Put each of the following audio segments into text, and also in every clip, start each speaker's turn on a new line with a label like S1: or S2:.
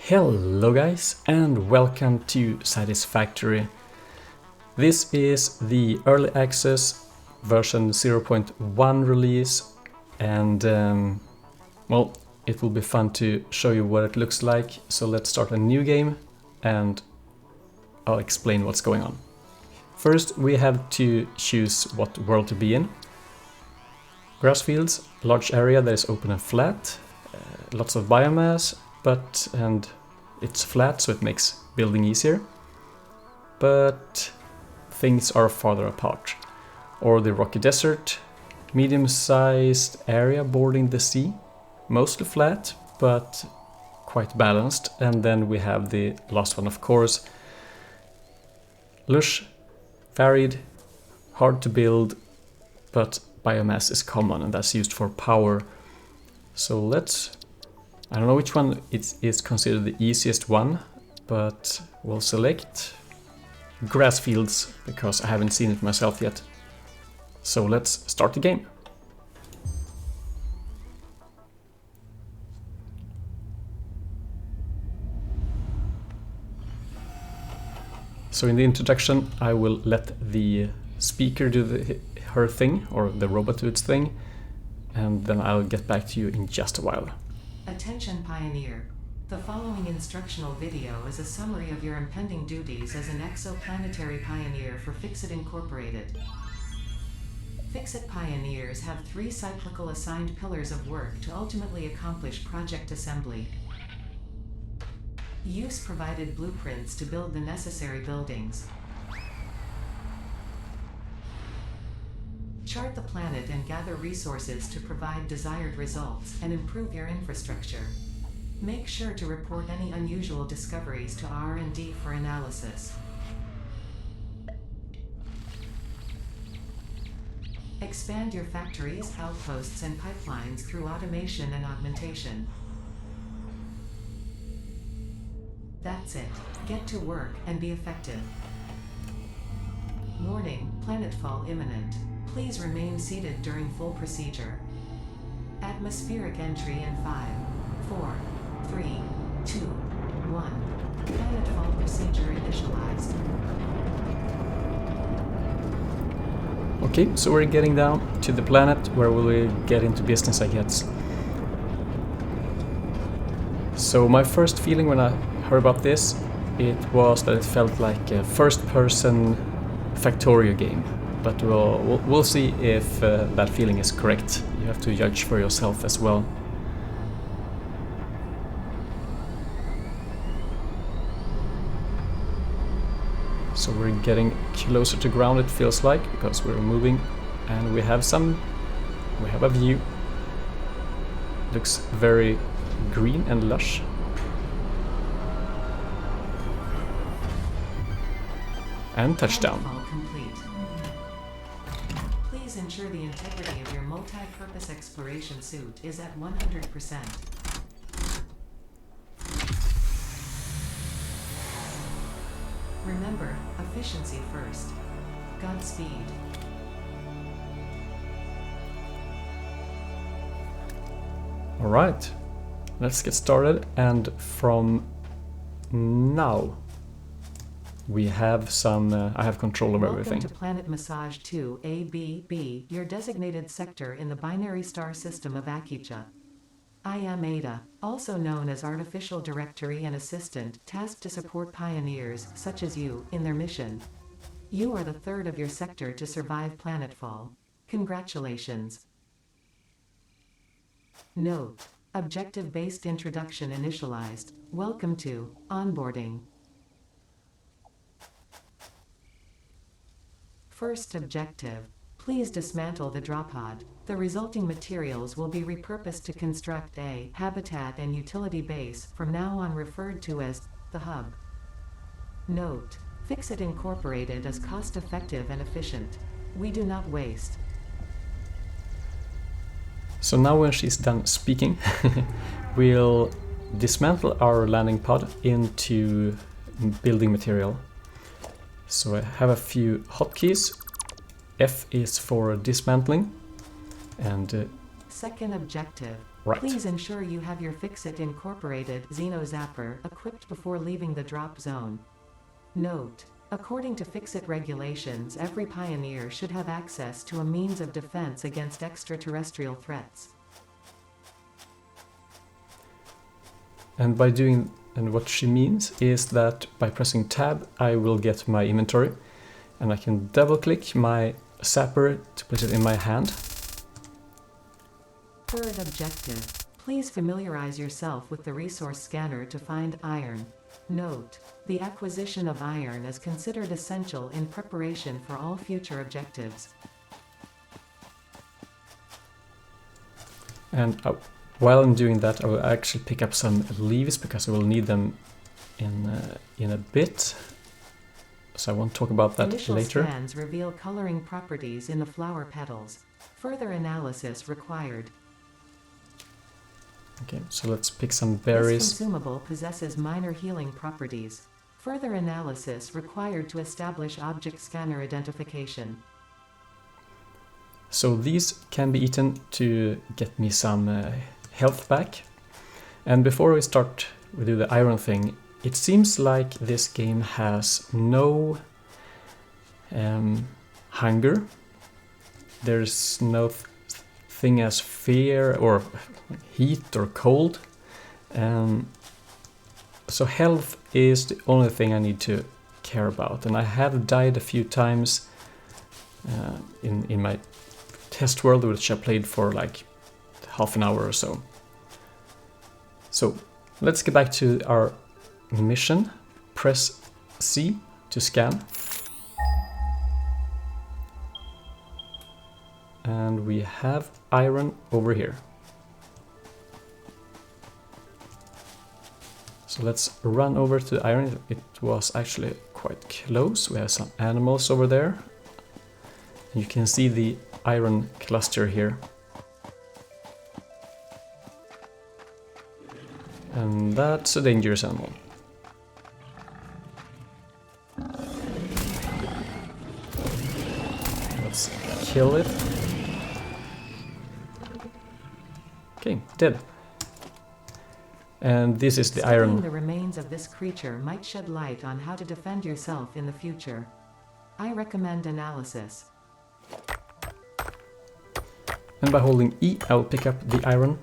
S1: Hello guys and welcome to Satisfactory. This is the early access version 0.1 release and well, it will be fun to show you what it looks like. So let's start a new game and I'll explain what's going on. First we have to choose what world to be in. Grass fields, large area that is open and flat, lots of biomass, and it's flat, so it makes building easier. But things are farther apart. Or the rocky desert, medium-sized area bordering the sea, mostly flat, but quite balanced. And then we have the last one, of course. Lush, varied, hard to build, but biomass is common, and that's used for power. So I don't know which one is considered the easiest one, but we'll select grass fields because I haven't seen it myself yet. So let's start the game. So in the introduction I will let the speaker do her thing, or the robot do its thing, and then I'll get back to you in just a while.
S2: Attention Pioneer. The following instructional video is a summary of your impending duties as an exoplanetary pioneer for Fixit Incorporated. Fixit Pioneers have 3 cyclical assigned pillars of work to ultimately accomplish project assembly. Use provided blueprints to build the necessary buildings. Chart the planet and gather resources to provide desired results and improve your infrastructure. Make sure to report any unusual discoveries to R&D for analysis. Expand your factories, outposts, and pipelines through automation and augmentation. That's it. Get to work and be effective. Warning, planetfall imminent. Please remain seated during full procedure. Atmospheric entry in 5, 4, 3, 2, 1. Planetfall procedure initialized.
S1: Okay, so we're getting down to the planet where we'll get into business, I guess. So my first feeling when I heard about this, it was that it felt like a first-person Factorio game. But we'll see if that feeling is correct. You have to judge for yourself as well. So we're getting closer to ground, it feels like, because we're moving and we have a view. Looks very green and lush. And touchdown.
S2: Ensure the integrity of your multi-purpose exploration suit is at 100%. Remember, efficiency first. Godspeed.
S1: All right, let's get started. And from now, we have I have control over everything.
S2: Welcome to Planet Massage 2 ABB, your designated sector in the binary star system of Akicha. I am Ada, also known as Artificial Directory and Assistant, tasked to support pioneers, such as you, in their mission. You are the 3rd of your sector to survive planetfall. Congratulations. Note: objective-based introduction initialized. Welcome to onboarding. First objective, please dismantle the drop pod. The resulting materials will be repurposed to construct a habitat and utility base, from now on referred to as the hub. Note: Fixit Incorporated is cost-effective and efficient. We do not waste.
S1: So now when she's done speaking, we'll dismantle our landing pod into building material. So I have a few hotkeys. F is for dismantling, and
S2: Second objective.
S1: Right.
S2: Please ensure you have your Fix-It Incorporated Xeno Zapper equipped before leaving the drop zone. Note: according to Fix-It regulations, every pioneer should have access to a means of defense against extraterrestrial threats.
S1: And what she means is that by pressing tab, I will get my inventory, and I can double-click my zapper to place it in my hand.
S2: Third objective. Please familiarize yourself with the resource scanner to find iron. Note: the acquisition of iron is considered essential in preparation for all future objectives.
S1: And while I'm doing that, I will actually pick up some leaves because I will need them in a bit. So I won't talk about that
S2: Initial
S1: later.
S2: scans reveal coloring properties in the flower petals. Further analysis required.
S1: Okay, so let's pick some
S2: This
S1: berries.
S2: consumable possesses minor healing properties. Further analysis required to establish object scanner identification.
S1: So these can be eaten to get me some health back. And before we do the iron thing, it seems like this game has no hunger. There's no thing as fear or heat or cold. So health is the only thing I need to care about. And I have died a few times in my test world, which I played for like half an hour or so. So let's get back to our mission. Press C to scan. And we have iron over here. So let's run over to the iron. It was actually quite close. We have some animals over there. And you can see the iron cluster here. And that's a dangerous animal. Let's kill it. Okay, dead. And this is the
S2: Studying
S1: iron.
S2: the remains of this creature might shed light on how to defend yourself in the future. I recommend analysis.
S1: And by holding E, I'll pick up the iron.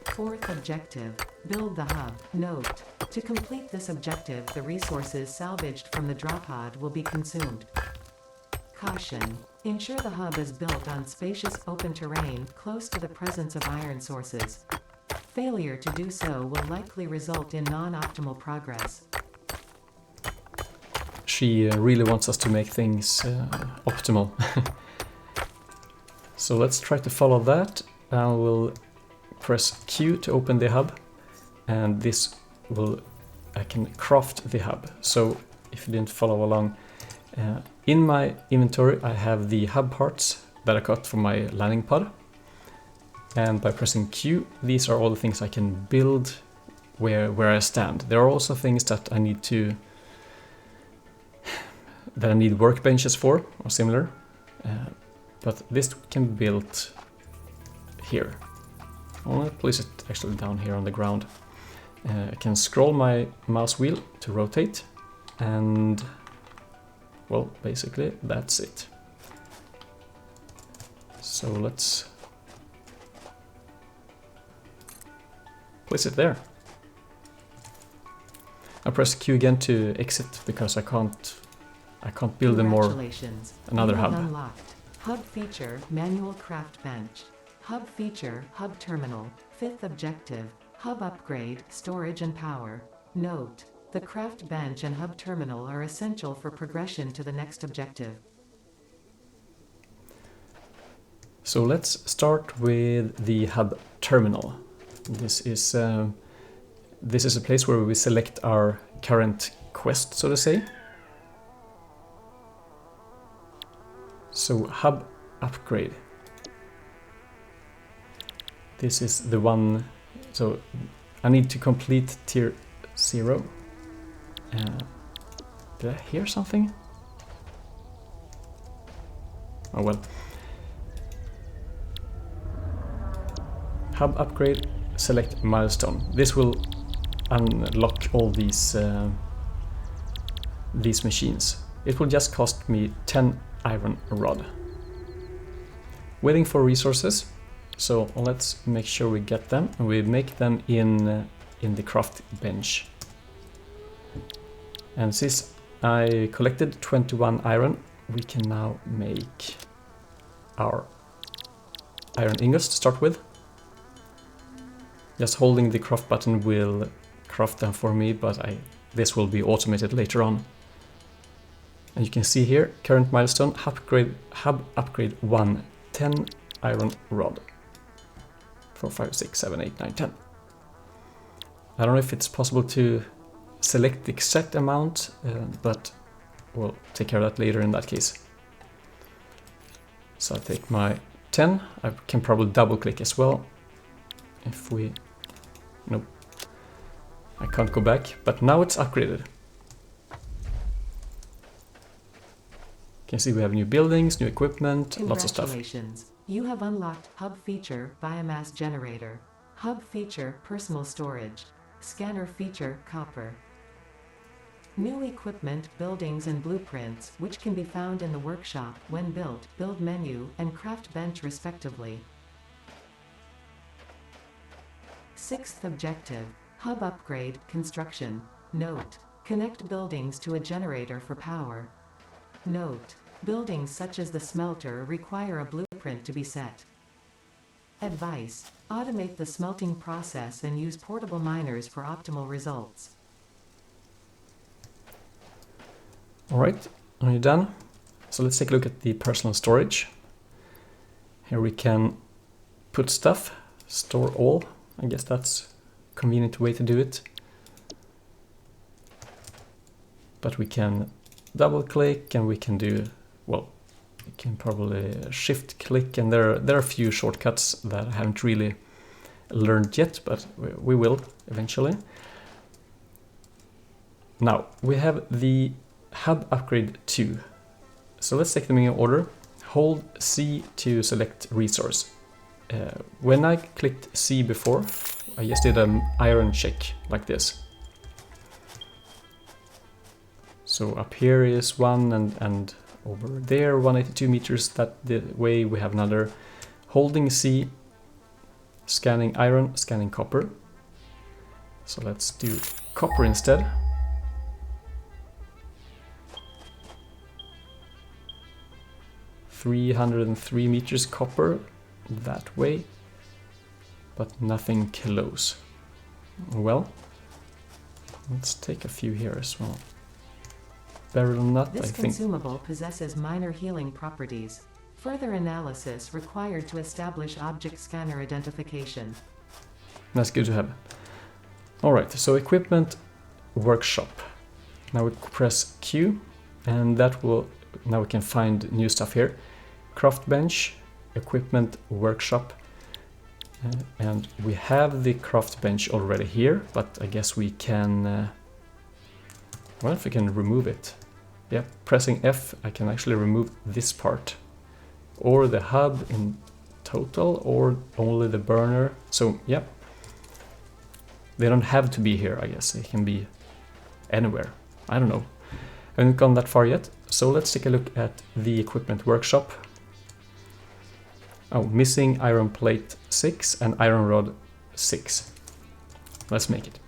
S2: Fourth objective. Build the hub. Note: to complete this objective, the resources salvaged from the drop pod will be consumed. Caution: ensure the hub is built on spacious open terrain close to the presence of iron sources. Failure to do so will likely result in non-optimal progress.
S1: She really wants us to make things optimal. So let's try to follow that. I will press Q to open the hub, and I can craft the hub. So if you didn't follow along, in my inventory I have the hub parts that I got from my landing pod. And by pressing Q, these are all the things I can build where I stand. There are also things that I need workbenches for, or similar. But this can be built here. I want to place it actually down here on the ground. I can scroll my mouse wheel to rotate, and well, basically that's it. So let's place it there. I press Q again to exit because I can't build another hub.
S2: Unlocked. Hub feature, manual craft bench. Hub feature, hub terminal. Fifth objective, hub upgrade, storage and power. Note: the craft bench and hub terminal are essential for progression to the next objective.
S1: So let's start with the hub terminal. This is a place where we select our current quest, so to say. So hub upgrade. This is the one. So I need to complete tier 0. Did I hear something? Oh well. hub upgrade, select milestone. This will unlock all these machines. It will just cost me 10 iron rod. Waiting for resources, so let's make sure we get them, and we make them in the craft bench. And since I collected 21 iron, we can now make our iron ingots to start with. Just holding the craft button will craft them for me, but this will be automated later on. And you can see here, current milestone, hub upgrade 1, 10 iron rod. 4, 5, 6, 7, 8, 9, 10. I don't know if it's possible to select the exact amount, but we'll take care of that later in that case. So I take my 10, I can probably double click as well. If we... Nope. I can't go back, but now it's upgraded. You can see we have new buildings, new equipment, lots of stuff.
S2: Congratulations! You have unlocked Hub Feature Biomass Generator, Hub Feature Personal Storage, Scanner Feature Copper. New equipment, buildings and blueprints, which can be found in the workshop when built, build menu, and craft bench respectively. 6th objective, Hub Upgrade, Construction. Note: connect buildings to a generator for power. Note: buildings such as the smelter require a blueprint to be set. Advice: automate the smelting process and use portable miners for optimal results.
S1: Alright, are you done? So let's take a look at the personal storage. Here we can put stuff, store all. I guess that's a convenient way to do it. But we can double click and we can do, well, we can probably shift click, and there are a few shortcuts that I haven't really learned yet, but we will eventually. Now we have the Hub Upgrade 2. So let's take them in order. Hold C to select resource. When I clicked C before, I just did an iron check like this. So up here is one, and over there 182 meters that the way we have another. Holding C, scanning iron, scanning copper. So let's do copper instead. .303 meters copper that way, but nothing close. Well, let's take a few here as well. Beryl nut, I think.
S2: This consumable possesses minor healing properties. Further analysis required to establish object scanner identification.
S1: That's good to have. Alright, so equipment workshop. Now we press Q, and that will, now we can find new stuff here. Craft bench, equipment workshop, and we have the craft bench already here, but I guess we can, well, if we can remove it. Yeah, pressing F, I can actually remove this part, or the hub in total, or only the burner. So yeah, they don't have to be here, I guess. They can be anywhere. I don't know. I haven't gone that far yet. So let's take a look at the equipment workshop. Oh, missing iron plate 6 and iron rod 6. Let's make it.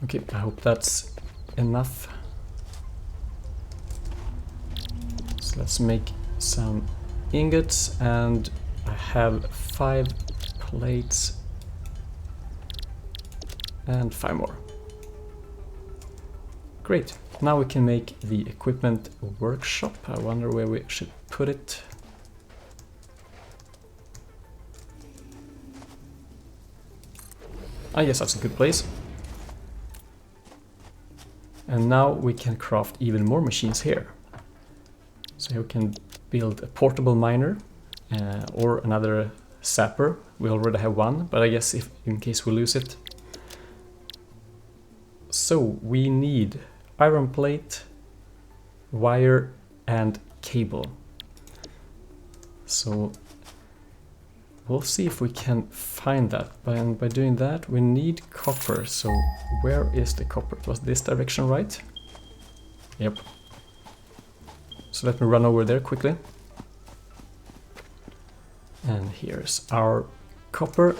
S1: Okay, I hope that's enough. So let's make some ingots, and I have 5 plates and 5 more. Great, now we can make the equipment workshop. I wonder where we should put it. I guess that's a good place. And now we can craft even more machines here. So we can build a portable miner or another sapper. We already have one, but I guess if in case we lose it. So we need iron plate, wire, and cable. So we'll see if we can find that. And by doing that, we need copper. So where is the copper? Was this direction right? Yep. So let me run over there quickly. And here's our copper.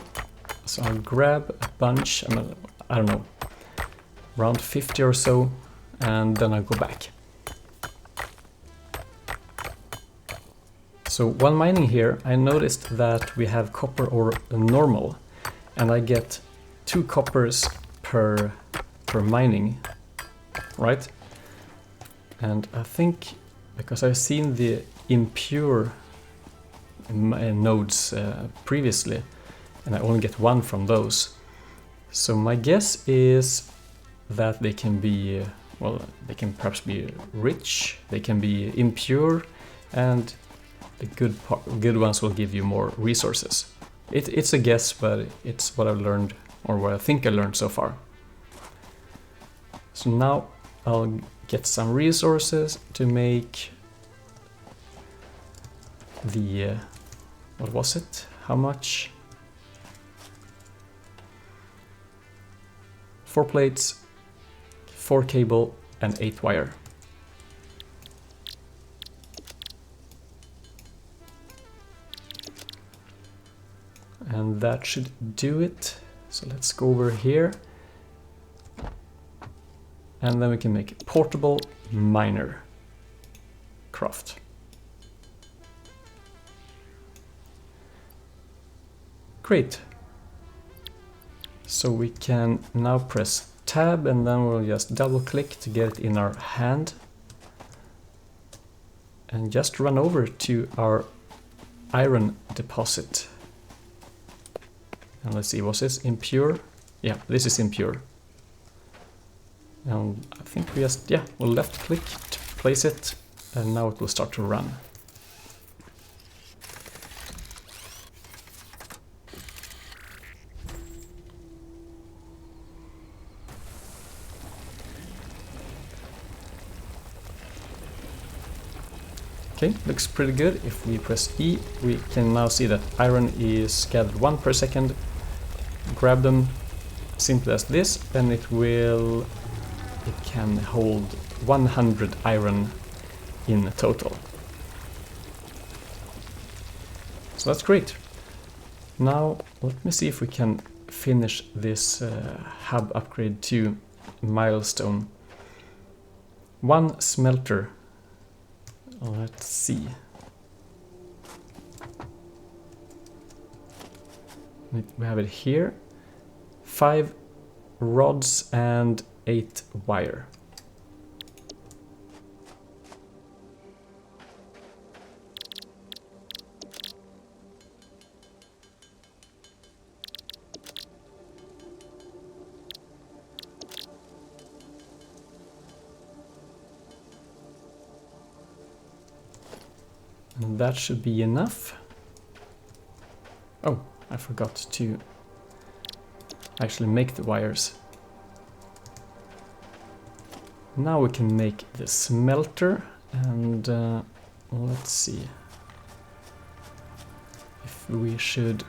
S1: So I'll grab a bunch, I don't know, around 50 or so, and then I'll go back. So while mining here, I noticed that we have copper ore normal, and I get 2 coppers per mining, right? And I think because I've seen the impure nodes previously, and I only get 1 from those. So my guess is that they can be, well, they can perhaps be rich, they can be impure, and the good ones will give you more resources. It's a guess, but it's what I've learned, or what I think I learned so far. So now I'll get some resources to make the, what was it? How much? 4 plates, 4 cable, and 8 wire. And that should do it. So let's go over here. And then we can make a portable miner craft. Great. So we can now press tab, and then we'll just double click to get it in our hand. And just run over to our iron deposit. And let's see, was this impure? Yeah, this is impure. And I think we just, yeah, we'll left click to place it, and now it will start to run. Okay, looks pretty good. If we press E, we can now see that iron is gathered 1 per second. Grab them simply as this, and it can hold 100 iron in total. So that's great. Now let me see if we can finish this hub upgrade to milestone. 1 smelter. Let's see. We have it here. 5 rods and 8 wire. And that should be enough. Oh, I forgot to actually make the wires. Now we can make the smelter, and let's see if we should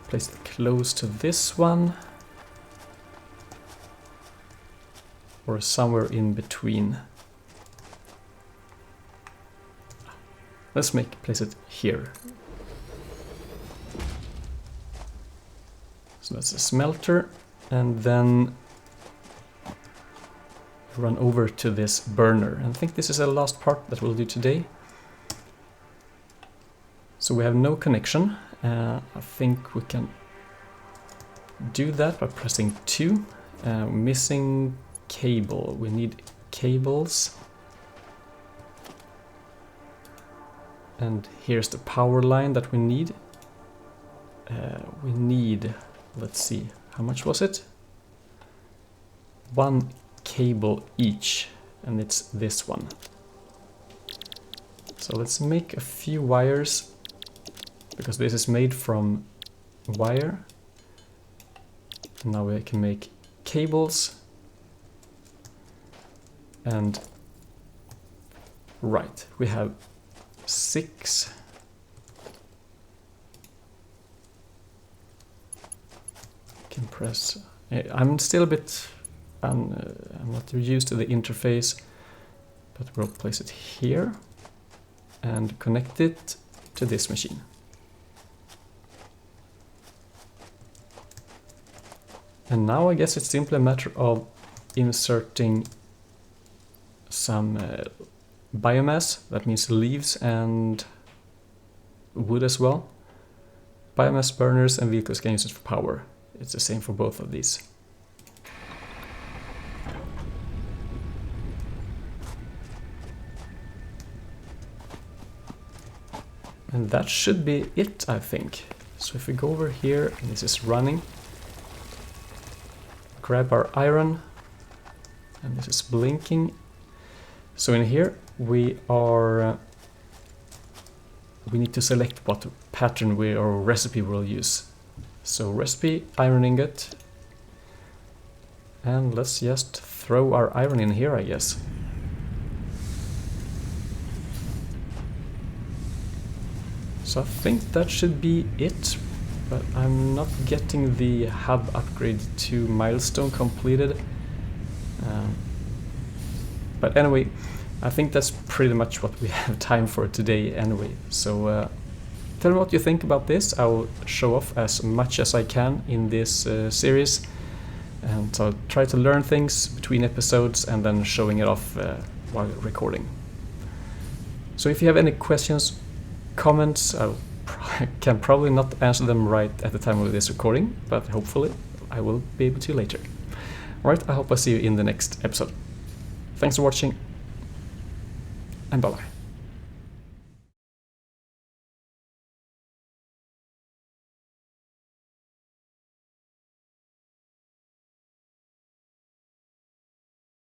S1: place it close to this one or somewhere in between. Let's place it here. So that's a smelter, and then run over to this burner. And I think this is the last part that we'll do today. So we have no connection. I think we can do that by pressing 2. Missing cable. We need cables. And here's the power line that we need. Let's see, how much was it? 1 cable each, and it's this one. So let's make a few wires, because this is made from wire. Now we can make cables. And right, we have 6. can press. I'm still a bit, I'm not used to the interface, but we'll place it here and connect it to this machine. And now I guess it's simply a matter of inserting some biomass, that means leaves and wood as well. Biomass burners and vehicles can use it for power. It's the same for both of these. And that should be it, I think. So if we go over here, and this is running, grab our iron, and this is blinking. So in here we are, we need to select what pattern or recipe we'll use. So recipe, iron ingot, and let's just throw our iron in here, I guess. So I think that should be it, but I'm not getting the hub upgrade to milestone completed. But anyway, I think that's pretty much what we have time for today anyway. So tell me what you think about this. I will show off as much as I can in this series. And so I'll try to learn things between episodes and then showing it off while recording. So if you have any questions, comments, I can probably not answer them right at the time of this recording, but hopefully I will be able to later. Alright, I hope I see you in the next episode. Thanks for watching, and bye-bye.